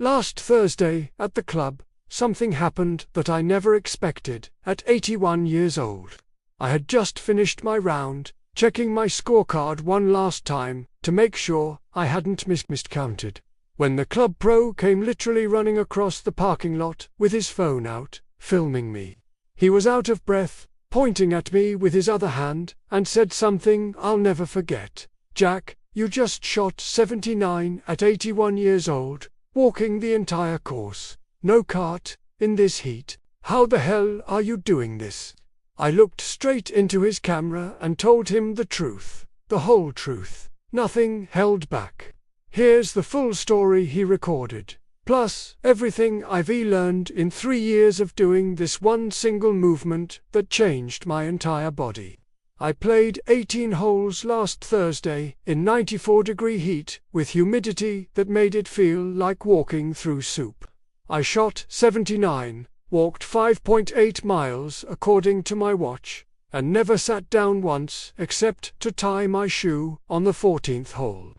Last Thursday, at the club, something happened that I never expected at 81 years old. I had just finished my round, checking my scorecard one last time to make sure I hadn't miscounted, when the club pro came literally running across the parking lot with his phone out, filming me. He was out of breath, pointing at me with his other hand, and said something I'll never forget. "Jack, you just shot 79 at 81 years old, walking the entire course. No cart, in this heat. How the hell are you doing this?" I looked straight into his camera and told him the truth, the whole truth, nothing held back. Here's the full story he recorded, plus everything I've learned in 3 years of doing this one single movement that changed my entire body. I played 18 holes last Thursday in 94-degree heat with humidity that made it feel like walking through soup. I shot 79, walked 5.8 miles according to my watch, and never sat down once except to tie my shoe on the 14th hole.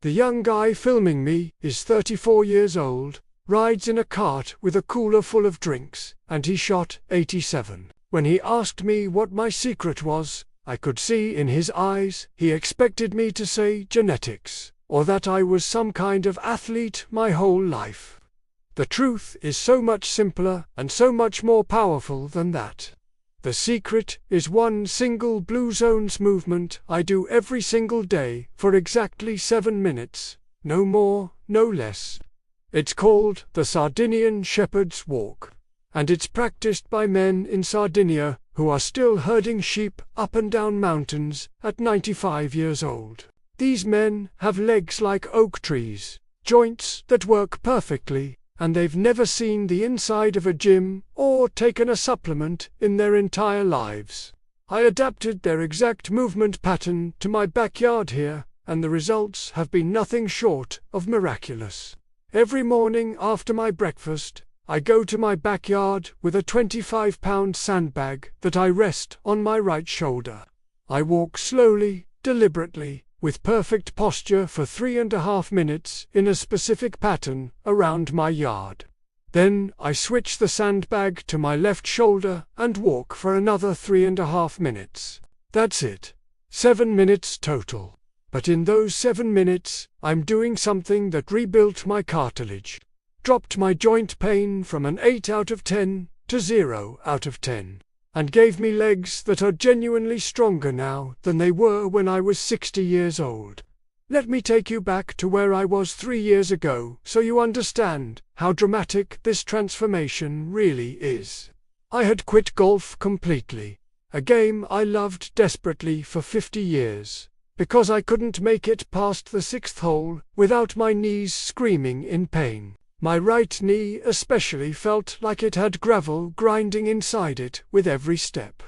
The young guy filming me is 34 years old, rides in a cart with a cooler full of drinks, and he shot 87. When he asked me what my secret was, I could see in his eyes he expected me to say genetics, or that I was some kind of athlete my whole life. The truth is so much simpler and so much more powerful than that. The secret is one single Blue Zones movement I do every single day for exactly 7 minutes, no more, no less. It's called the Sardinian Shepherd's Walk, and it's practiced by men in Sardinia who are still herding sheep up and down mountains at 95 years old. These men have legs like oak trees, joints that work perfectly, and they've never seen the inside of a gym or taken a supplement in their entire lives. I adapted their exact movement pattern to my backyard here, and the results have been nothing short of miraculous. Every morning after my breakfast, I go to my backyard with a 25-pound sandbag that I rest on my right shoulder. I walk slowly, deliberately, with perfect posture for 3.5 minutes in a specific pattern around my yard. Then I switch the sandbag to my left shoulder and walk for another 3.5 minutes. That's it. 7 minutes total. But in those 7 minutes, I'm doing something that rebuilt my cartilage, dropped my joint pain from an 8 out of 10 to 0 out of 10. And gave me legs that are genuinely stronger now than they were when I was 60 years old. Let me take you back to where I was 3 years ago so you understand how dramatic this transformation really is. I had quit golf completely, a game I loved desperately for 50 years, because I couldn't make it past the 6th hole without my knees screaming in pain. My right knee especially felt like it had gravel grinding inside it with every step.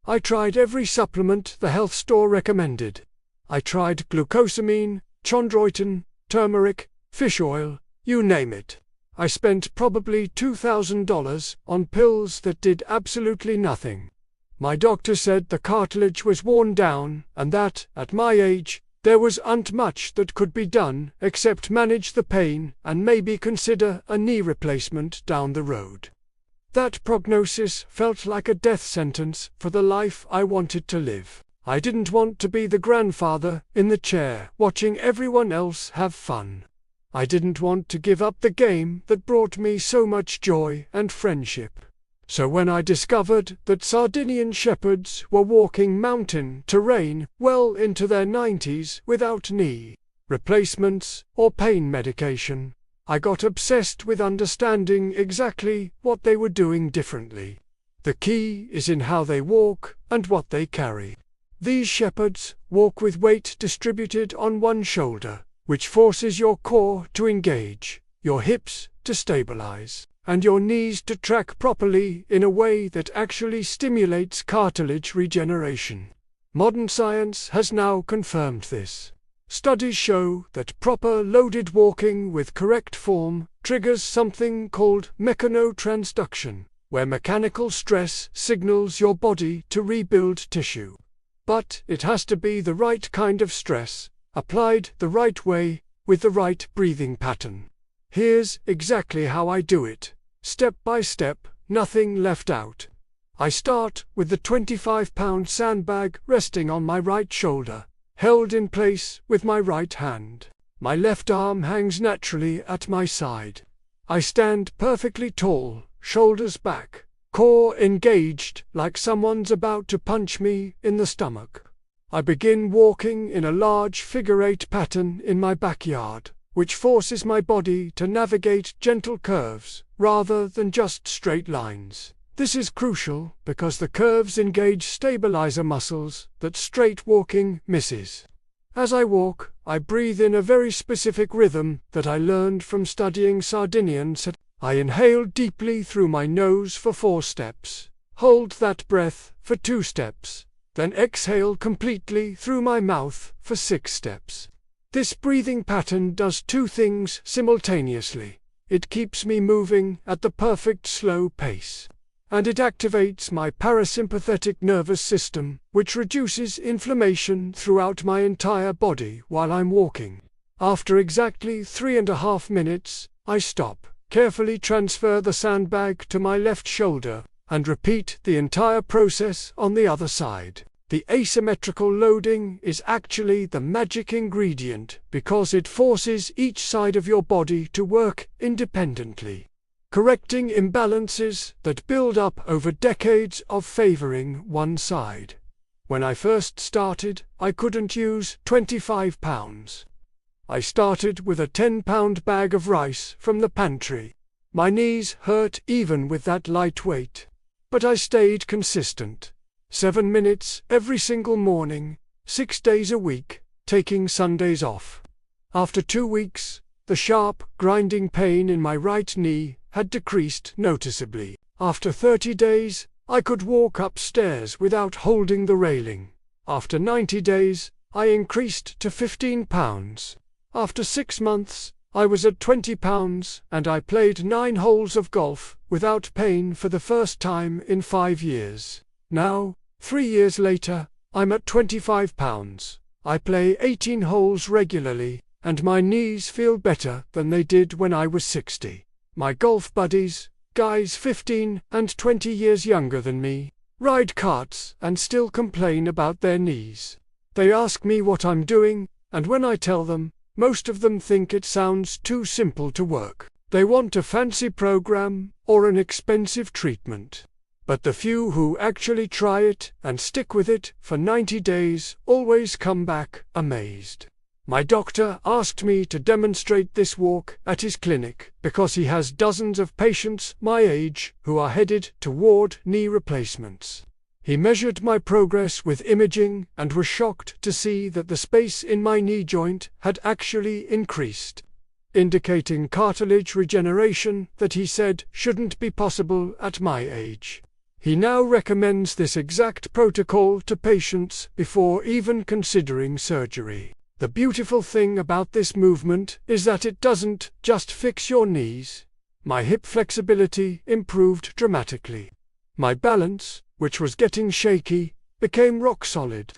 I tried every supplement the health store recommended. I tried glucosamine, chondroitin, turmeric, fish oil, you name it. I spent probably $2,000 on pills that did absolutely nothing. My doctor said the cartilage was worn down and that, at my age, there wasn't much that could be done except manage the pain and maybe consider a knee replacement down the road. That prognosis felt like a death sentence for the life I wanted to live. I didn't want to be the grandfather in the chair watching everyone else have fun. I didn't want to give up the game that brought me so much joy and friendship. So when I discovered that Sardinian shepherds were walking mountain terrain well into their 90s without knee replacements or pain medication, I got obsessed with understanding exactly what they were doing differently. The key is in how they walk and what they carry. These shepherds walk with weight distributed on one shoulder, which forces your core to engage, your hips to stabilize, and your knees to track properly in a way that actually stimulates cartilage regeneration. Modern science has now confirmed this. Studies show that proper loaded walking with correct form triggers something called mechanotransduction, where mechanical stress signals your body to rebuild tissue. But it has to be the right kind of stress, applied the right way, with the right breathing pattern. Here's exactly how I do it, step by step, nothing left out. I start with the 25-pound sandbag resting on my right shoulder, held in place with my right hand. My left arm hangs naturally at my side. I stand perfectly tall, shoulders back, core engaged like someone's about to punch me in the stomach. I begin walking in a large figure-8 pattern in my backyard, which forces my body to navigate gentle curves rather than just straight lines. This is crucial because the curves engage stabilizer muscles that straight walking misses. As I walk, I breathe in a very specific rhythm that I learned from studying Sardinian. I inhale deeply through my nose for 4 steps, hold that breath for 2 steps, then exhale completely through my mouth for 6 steps. This breathing pattern does 2 things simultaneously. It keeps me moving at the perfect slow pace, and it activates my parasympathetic nervous system, which reduces inflammation throughout my entire body while I'm walking. After exactly 3.5 minutes, I stop, carefully transfer the sandbag to my left shoulder, and repeat the entire process on the other side. The asymmetrical loading is actually the magic ingredient because it forces each side of your body to work independently, correcting imbalances that build up over decades of favoring one side. When I first started, I couldn't use 25 pounds. I started with a 10-pound bag of rice from the pantry. My knees hurt even with that light weight. But I stayed consistent. 7 minutes every single morning, 6 days a week, taking Sundays off. After 2 weeks, the sharp, grinding pain in my right knee had decreased noticeably. After 30 days, I could walk upstairs without holding the railing. After 90 days, I increased to 15 pounds. After 6 months, I was at 20 pounds, and I played 9 holes of golf without pain for the first time in 5 years. Now, 3 years later, I'm at 25 pounds. I play 18 holes regularly, and my knees feel better than they did when I was 60. My golf buddies, guys 15 and 20 years younger than me, ride karts and still complain about their knees. They ask me what I'm doing, and when I tell them, most of them think it sounds too simple to work. They want a fancy program or an expensive treatment. But the few who actually try it and stick with it for 90 days always come back amazed. My doctor asked me to demonstrate this walk at his clinic because he has dozens of patients my age who are headed toward knee replacements. He measured my progress with imaging and was shocked to see that the space in my knee joint had actually increased, indicating cartilage regeneration that he said shouldn't be possible at my age. He now recommends this exact protocol to patients before even considering surgery. The beautiful thing about this movement is that it doesn't just fix your knees. My hip flexibility improved dramatically. My balance, which was getting shaky, became rock solid.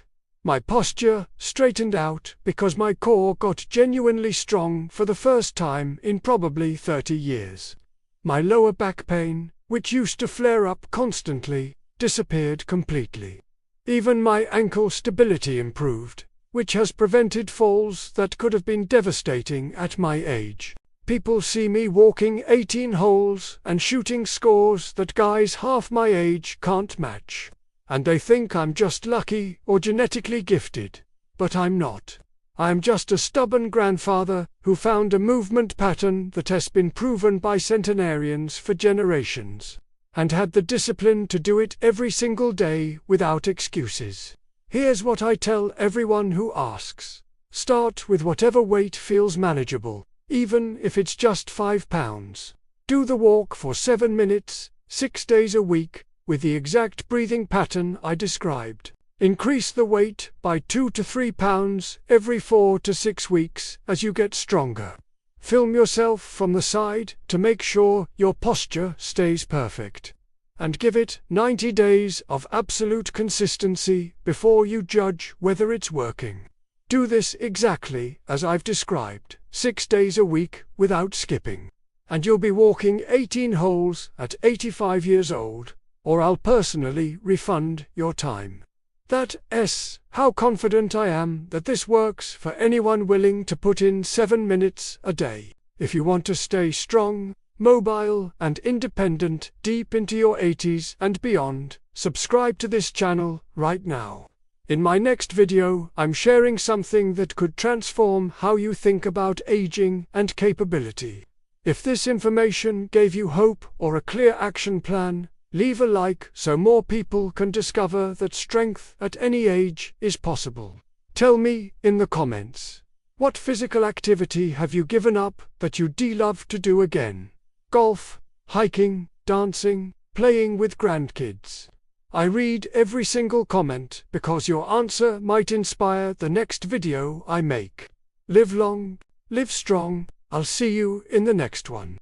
My posture straightened out because my core got genuinely strong for the first time in probably 30 years. My lower back pain, which used to flare up constantly, disappeared completely. Even my ankle stability improved, which has prevented falls that could have been devastating at my age. People see me walking 18 holes and shooting scores that guys half my age can't match. And they think I'm just lucky or genetically gifted. But I'm not. I'm just a stubborn grandfather who found a movement pattern that has been proven by centenarians for generations, and had the discipline to do it every single day without excuses. Here's what I tell everyone who asks. Start with whatever weight feels manageable, even if it's just 5 pounds. Do the walk for 7 minutes, 6 days a week, with the exact breathing pattern I described. Increase the weight by 2 to 3 pounds every 4 to 6 weeks as you get stronger. Film yourself from the side to make sure your posture stays perfect. And give it 90 days of absolute consistency before you judge whether it's working. Do this exactly as I've described. 6 days a week without skipping. And you'll be walking 18 holes at 85 years old, or I'll personally refund your time. That's how confident I am that this works for anyone willing to put in 7 minutes a day. If you want to stay strong, mobile, and independent deep into your 80s and beyond, subscribe to this channel right now. In my next video, I'm sharing something that could transform how you think about aging and capability. If this information gave you hope or a clear action plan, leave a like so more people can discover that strength at any age is possible. Tell me in the comments, what physical activity have you given up that you'd love to do again? Golf, hiking, dancing, playing with grandkids. I read every single comment because your answer might inspire the next video I make. Live long, live strong. I'll see you in the next one.